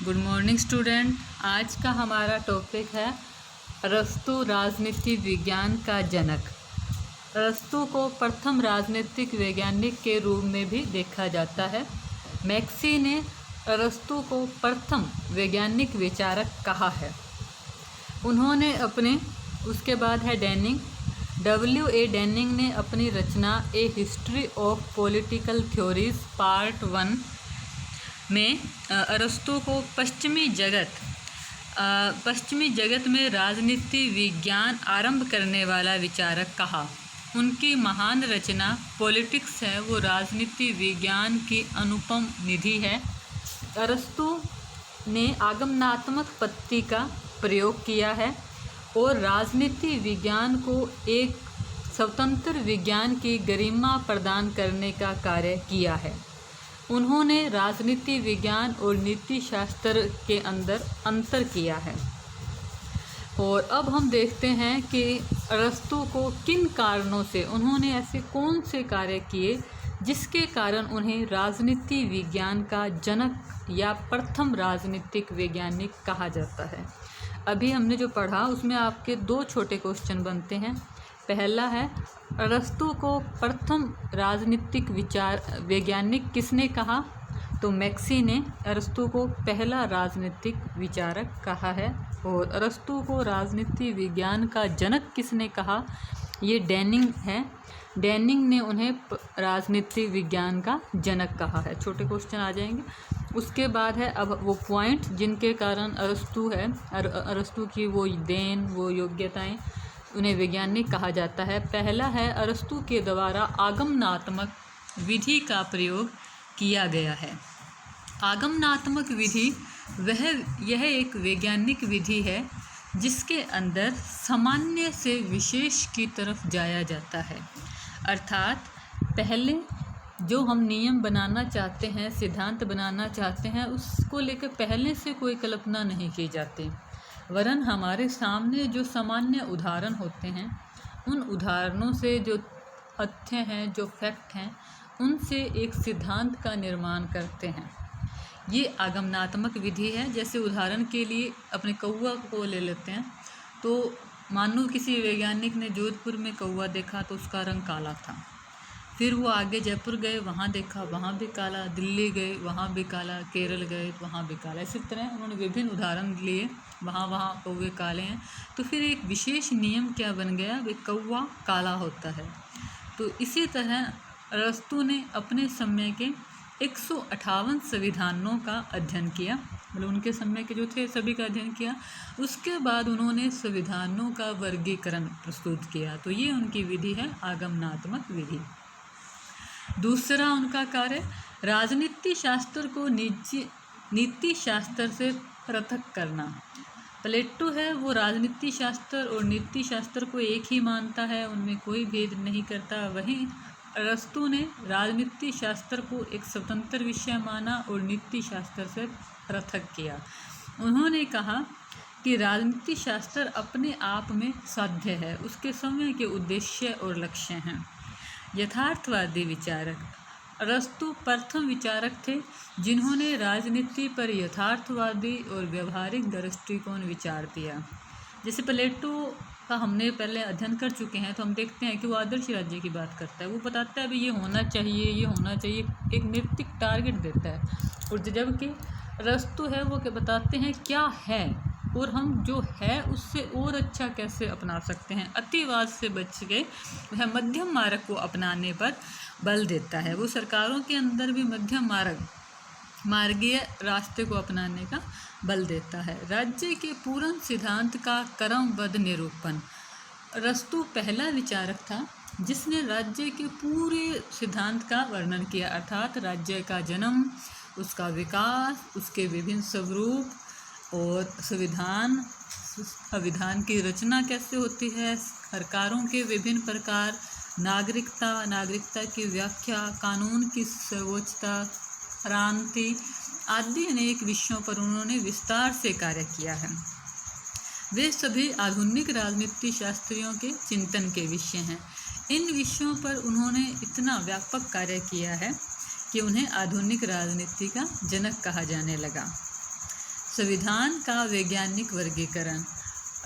Good morning student. आज का हमारा टॉपिक है अरस्तु राजनीति विज्ञान का जनक। अरस्तु को प्रथम राजनीतिक वैज्ञानिक के रूप में भी देखा जाता है। मैक्सी ने अरस्तु को प्रथम वैज्ञानिक विचारक कहा है। उन्होंने उसके बाद है डेनिंग। W.A. डेनिंग ने अपनी रचना a history of political theories part 1 में अरस्तु को पश्चिमी जगत में राजनीति विज्ञान आरंभ करने वाला विचारक कहा। उनकी महान रचना पॉलिटिक्स है, वो राजनीति विज्ञान की अनुपम निधि है। अरस्तु ने आगमनात्मक पद्धति का प्रयोग किया है और राजनीति विज्ञान को एक स्वतंत्र विज्ञान की गरिमा प्रदान करने का कार्य किया है। उन्होंने राजनीति विज्ञान और नीति शास्त्र के अंदर अंतर किया है। और अब हम देखते हैं कि अरस्तु को किन कारणों से उन्होंने ऐसे कौन से कार्य किए जिसके कारण उन्हें राजनीति विज्ञान का जनक या प्रथम राजनीतिक वैज्ञानिक कहा जाता है। अभी हमने जो पढ़ा उसमें आपके 2 छोटे क्वेश्चन बनते हैं। पहला है, अरस्तु को प्रथम राजनीतिक वैज्ञानिक किसने कहा? तो मैक्सी ने अरस्तु को पहला राजनीतिक विचारक कहा है। और अरस्तु को राजनीति विज्ञान का जनक किसने कहा? ये डेनिंग है। डेनिंग ने उन्हें राजनीति विज्ञान का जनक कहा है। छोटे क्वेश्चन आ जाएंगे। उसके बाद है अब वो पॉइंट जिनके कारण अरस्तु की वो देन, वो योग्यताएं, उन्हें वैज्ञानिक कहा जाता है। पहला है, अरस्तु के द्वारा आगमनात्मक विधि का प्रयोग किया गया है। आगमनात्मक विधि यह एक वैज्ञानिक विधि है जिसके अंदर सामान्य से विशेष की तरफ जाया जाता है। अर्थात पहले जो हम नियम बनाना चाहते हैं, सिद्धांत बनाना चाहते हैं, उसको लेकर पहले से कोई कल्पना नहीं की जाती, वरन हमारे सामने जो सामान्य उदाहरण होते हैं उन उदाहरणों से, जो तथ्य हैं, जो फैक्ट हैं, उनसे एक सिद्धांत का निर्माण करते हैं। ये आगमनात्मक विधि है। जैसे उदाहरण के लिए अपने कौवा को ले लेते हैं। तो मानो किसी वैज्ञानिक ने जोधपुर में कौवा देखा तो उसका रंग काला था। फिर वो आगे जयपुर गए, वहाँ देखा, वहाँ भी काला। दिल्ली गए, वहाँ भी काला। केरल गए, वहाँ भी काला। इसी तरह उन्होंने विभिन्न उदाहरण लिए, वहाँ कौवे काले हैं। तो फिर एक विशेष नियम क्या बन गया, वे कौवा काला होता है। तो इसी तरह अरस्तु ने अपने समय के 158 संविधानों का अध्ययन किया, मतलब उनके समय के जो थे सभी का अध्ययन किया। उसके बाद उन्होंने संविधानों का वर्गीकरण प्रस्तुत किया। तो ये उनकी विधि है, आगमनात्मक विधि। दूसरा उनका कार्य, राजनीति शास्त्र को नीति शास्त्र से पृथक करना। प्लेटो है वो राजनीति शास्त्र और नीति शास्त्र को एक ही मानता है, उनमें कोई भेद नहीं करता। वहीं अरस्तु ने राजनीति शास्त्र को एक स्वतंत्र विषय माना और नीति शास्त्र से पृथक किया। उन्होंने कहा कि राजनीति शास्त्र अपने आप में साध्य है, उसके समय के उद्देश्य और लक्ष्य हैं। यथार्थवादी विचारक, अरस्तु प्रथम विचारक थे जिन्होंने राजनीति पर यथार्थवादी और व्यवहारिक दृष्टिकोण विचार दिया। जैसे प्लेटो का हमने पहले अध्ययन कर चुके हैं, तो हम देखते हैं कि वो आदर्श राज्य की बात करता है। वो बताता है भी ये होना चाहिए, ये होना चाहिए, एक नैतिक टारगेट देता है। और जबकि अरस्तु है वो क्या बताते हैं, क्या है और हम जो है उससे और अच्छा कैसे अपना सकते हैं। अतिवाद से बच के वह मध्यम मार्ग को अपनाने पर बल देता है। वो सरकारों के अंदर भी मध्यम मार्गीय रास्ते को अपनाने का बल देता है। राज्य के पूर्ण सिद्धांत का क्रमबद्ध निरूपण, अरस्तु पहला विचारक था जिसने राज्य के पूरे सिद्धांत का वर्णन किया। अर्थात राज्य का जन्म, उसका विकास, उसके विभिन्न स्वरूप और संविधान की रचना कैसे होती है, सरकारों के विभिन्न प्रकार, नागरिकता की व्याख्या, कानून की सर्वोच्चता, क्रांति आदि अनेक विषयों पर उन्होंने विस्तार से कार्य किया है। वे सभी आधुनिक राजनीति शास्त्रियों के चिंतन के विषय हैं। इन विषयों पर उन्होंने इतना व्यापक कार्य किया है कि उन्हें आधुनिक राजनीति का जनक कहा जाने लगा। संविधान का वैज्ञानिक वर्गीकरण।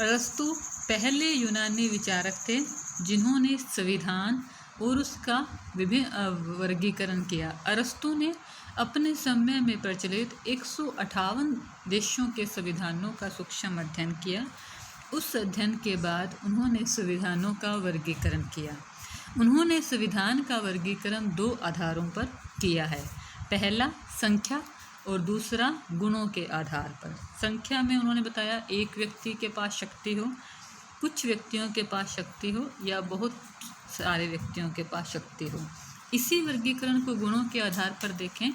अरस्तु पहले यूनानी विचारक थे जिन्होंने संविधान और उसका विभिन्न वर्गीकरण किया। अरस्तु ने अपने समय में प्रचलित 158 देशों के संविधानों का सूक्ष्म अध्ययन किया। उस अध्ययन के बाद उन्होंने संविधानों का वर्गीकरण किया। उन्होंने संविधान का वर्गीकरण 2 आधारों पर किया है। पहला संख्या और दूसरा गुणों के आधार पर। संख्या में उन्होंने बताया एक व्यक्ति के पास शक्ति हो, कुछ व्यक्तियों के पास शक्ति हो या बहुत सारे व्यक्तियों के पास शक्ति हो। इसी वर्गीकरण को गुणों के आधार पर देखें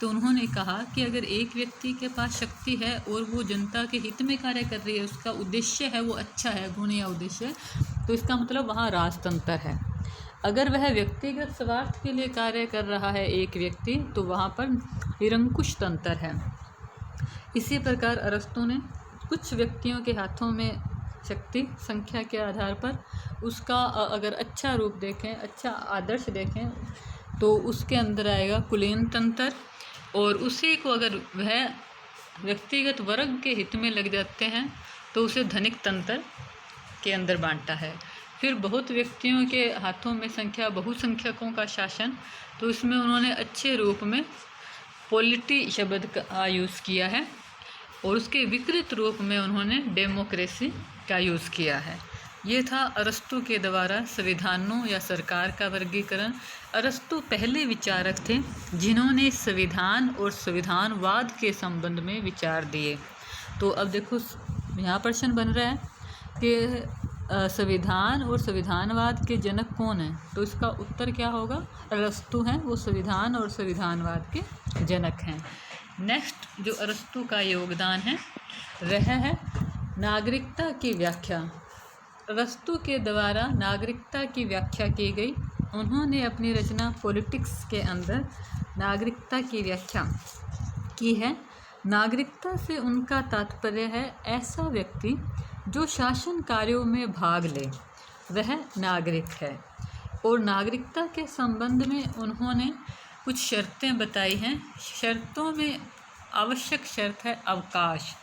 तो उन्होंने कहा कि अगर एक व्यक्ति के पास शक्ति है और वो जनता के हित में कार्य कर रही है, उसका उद्देश्य है वो अच्छा है, गुण या उद्देश्य, तो इसका मतलब वहाँ राजतंत्र है। अगर वह व्यक्तिगत स्वार्थ के लिए कार्य कर रहा है एक व्यक्ति, तो वहाँ पर निरंकुश तंत्र है। इसी प्रकार अरस्तु ने कुछ व्यक्तियों के हाथों में शक्ति संख्या के आधार पर उसका अगर अच्छा रूप देखें, अच्छा आदर्श देखें, तो उसके अंदर आएगा कुलीन तंत्र, और उसी को अगर वह व्यक्तिगत वर्ग के हित में लग जाते हैं तो उसे धनिक तंत्र के अंदर बांटा है। फिर बहुत व्यक्तियों के हाथों में संख्या, बहुसंख्यकों का शासन, तो इसमें उन्होंने अच्छे रूप में पॉलिटी शब्द का यूज़ किया है, और उसके विकृत रूप में उन्होंने डेमोक्रेसी का यूज़ किया है। ये था अरस्तु के द्वारा संविधानों या सरकार का वर्गीकरण। अरस्तु पहले विचारक थे जिन्होंने संविधान और संविधानवाद के संबंध में विचार दिए। तो अब देखो यहाँ प्रश्न बन रहा है कि संविधान और संविधानवाद के जनक कौन हैं, तो इसका उत्तर क्या होगा? अरस्तु हैं, वो संविधान और संविधानवाद के जनक हैं। नेक्स्ट जो अरस्तु का योगदान है वह है नागरिकता की व्याख्या। अरस्तु के द्वारा नागरिकता की व्याख्या की गई। उन्होंने अपनी रचना पॉलिटिक्स के अंदर नागरिकता की व्याख्या की है। नागरिकता से उनका तात्पर्य है ऐसा व्यक्ति जो शासन कार्यों में भाग ले, वह नागरिक है। और नागरिकता के संबंध में उन्होंने कुछ शर्तें बताई हैं। शर्तों में आवश्यक शर्त है अवकाश।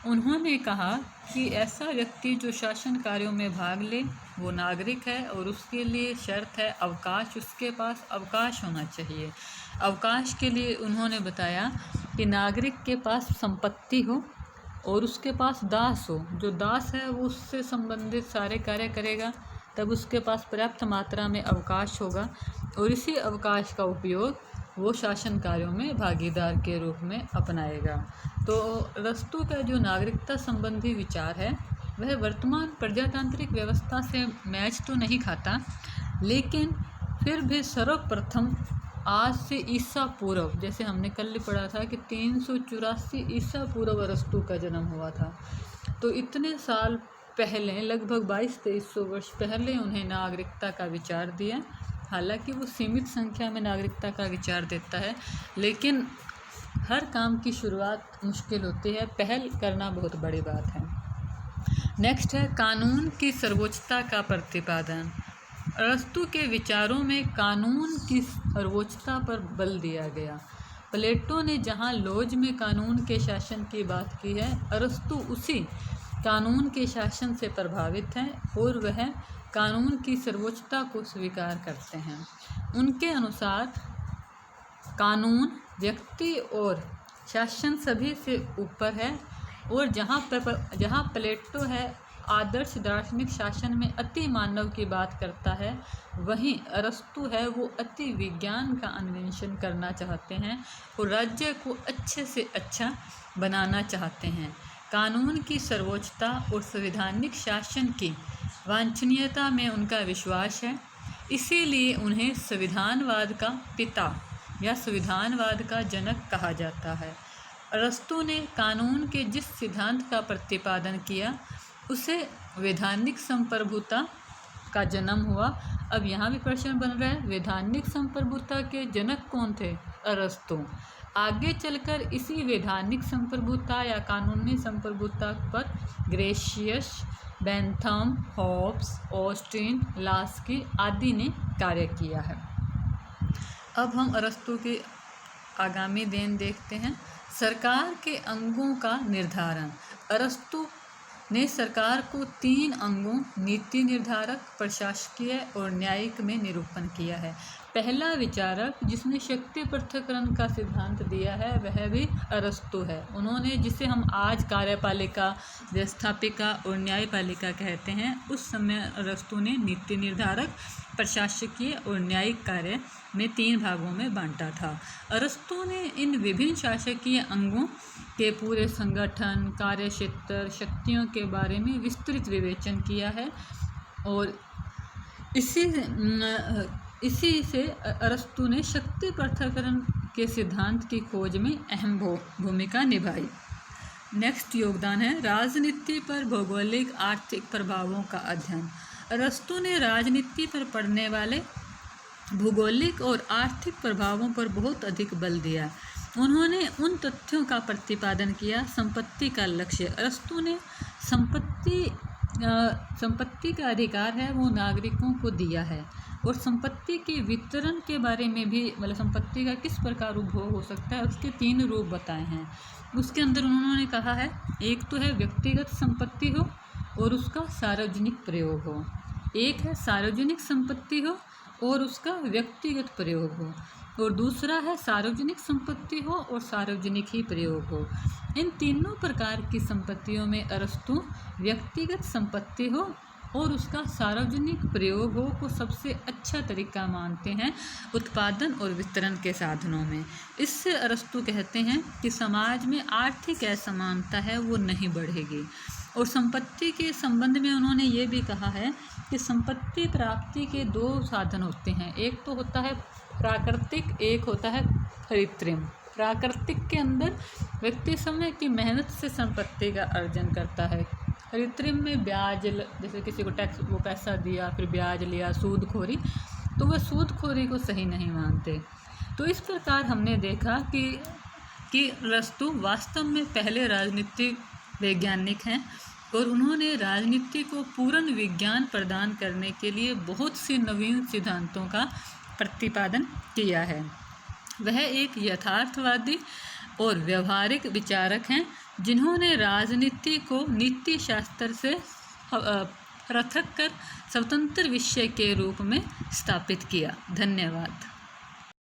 उन्होंने कहा कि ऐसा व्यक्ति जो शासन कार्यों में भाग ले वो नागरिक है, और उसके लिए शर्त है अवकाश, उसके पास अवकाश होना चाहिए। अवकाश के लिए उन्होंने बताया कि नागरिक के पास संपत्ति हो और उसके पास दास हो। जो दास है वो उससे संबंधित सारे कार्य करेगा, तब उसके पास पर्याप्त मात्रा में अवकाश होगा, और इसी अवकाश का उपयोग वो शासन कार्यों में भागीदार के रूप में अपनाएगा। तो अरस्तु का जो नागरिकता संबंधी विचार है वह वर्तमान प्रजातांत्रिक व्यवस्था से मैच तो नहीं खाता, लेकिन फिर भी सर्वप्रथम आज से ईसा पूर्व, जैसे हमने कल पढ़ा था कि 384 ईसा पूर्व अरस्तु का जन्म हुआ था, तो इतने साल पहले, लगभग 2200-2300 वर्ष पहले उन्हें नागरिकता का विचार दिया। हालांकि वो सीमित संख्या में नागरिकता का विचार देता है, लेकिन हर काम की शुरुआत मुश्किल होती है, पहल करना बहुत बड़ी बात है। नेक्स्ट है कानून की सर्वोच्चता का प्रतिपादन। अरस्तु के विचारों में कानून की सर्वोच्चता पर बल दिया गया। प्लेटो ने जहाँ लॉज में कानून के शासन की बात की है, अरस्तु उसी कानून के शासन से प्रभावित हैं और वह कानून की सर्वोच्चता को स्वीकार करते हैं। उनके अनुसार कानून व्यक्ति और शासन सभी से ऊपर है, और जहाँ प्लेटो है आदर्श दार्शनिक शासन में अति मानव की बात करता है, वहीं अरस्तु है वो अति विज्ञान का अन्वेषण करना चाहते हैं और राज्य को अच्छे से अच्छा बनाना चाहते हैं। कानून की सर्वोच्चता और संवैधानिक शासन की वांछनीयता में उनका विश्वास है, इसीलिए उन्हें संविधानवाद का पिता या संविधानवाद का जनक कहा जाता है। अरस्तु ने कानून के जिस सिद्धांत का प्रतिपादन किया उसे वैधानिक संप्रभुता का जन्म हुआ। अब यहाँ भी प्रश्न बन रहा है, वैधानिक संप्रभुता के जनक कौन थे? अरस्तु। आगे चलकर इसी वैधानिक संप्रभुता या कानूनी संप्रभुता पर Grotius, Bentham, Hobbes, Austin, Laski आदि ने कार्य किया है। अब हम अरस्तु के आगामी देन देखते हैं। सरकार के अंगों का निर्धारण। अरस्तु ने सरकार को 3 अंगों नीति निर्धारक, प्रशासकीय और न्यायिक में निरूपण किया है। पहला विचारक जिसने शक्ति पृथक्करण का सिद्धांत दिया है वह भी अरस्तु है। उन्होंने, जिसे हम आज कार्यपालिका, व्यवस्थापिका और न्यायपालिका कहते हैं, उस समय अरस्तु ने नीति निर्धारक, प्रशासकीय और न्यायिक कार्य में 3 भागों में बांटा था। अरस्तु ने इन विभिन्न शासकीय अंगों के पूरे संगठन, कार्यक्षेत्र, शक्तियों के बारे में विस्तृत विवेचन किया है और इसी से अरस्तु ने शक्ति पृथक्करण के सिद्धांत की खोज में अहम भूमिका निभाई। नेक्स्ट योगदान है राजनीति पर भौगोलिक आर्थिक प्रभावों का अध्ययन। अरस्तु ने राजनीति पर पड़ने वाले भूगोलिक और आर्थिक प्रभावों पर बहुत अधिक बल दिया। उन्होंने उन तथ्यों का प्रतिपादन किया। संपत्ति का लक्ष्य। अरस्तु ने संपत्ति का अधिकार है वो नागरिकों को दिया है और संपत्ति के वितरण के बारे में भी, मतलब संपत्ति का किस प्रकार उपभोग हो सकता है, उसके 3 रूप बताए हैं। उसके अंदर उन्होंने कहा है, एक तो है व्यक्तिगत संपत्ति हो और उसका सार्वजनिक प्रयोग हो, एक है सार्वजनिक संपत्ति हो और उसका व्यक्तिगत प्रयोग हो, और दूसरा है सार्वजनिक संपत्ति हो और सार्वजनिक ही प्रयोग हो। इन तीनों प्रकार की संपत्तियों में अरस्तु व्यक्तिगत संपत्ति हो और उसका सार्वजनिक प्रयोग हो को सबसे अच्छा तरीका मानते हैं उत्पादन और वितरण के साधनों में। इससे अरस्तु कहते हैं कि समाज में आर्थिक असमानता है वो नहीं बढ़ेगी। और संपत्ति के संबंध में उन्होंने ये भी कहा है कि संपत्ति प्राप्ति के 2 साधन होते हैं, एक तो होता है प्राकृतिक, एक होता है कृत्रिम। प्राकृतिक के अंदर व्यक्ति समय की मेहनत से संपत्ति का अर्जन करता है। कृत्रिम में ब्याज, जैसे किसी को टैक्स वो पैसा दिया फिर ब्याज लिया, सूदखोरी, तो वह सूदखोरी को सही नहीं मानते। तो इस प्रकार हमने देखा कि अरस्तु वास्तव में पहले राजनीतिक वैज्ञानिक हैं और उन्होंने राजनीति को पूर्ण विज्ञान प्रदान करने के लिए बहुत सी नवीन सिद्धांतों का प्रतिपादन किया है। वह एक यथार्थवादी और व्यवहारिक विचारक हैं जिन्होंने राजनीति को नीति शास्त्र से पृथक कर स्वतंत्र विषय के रूप में स्थापित किया। धन्यवाद।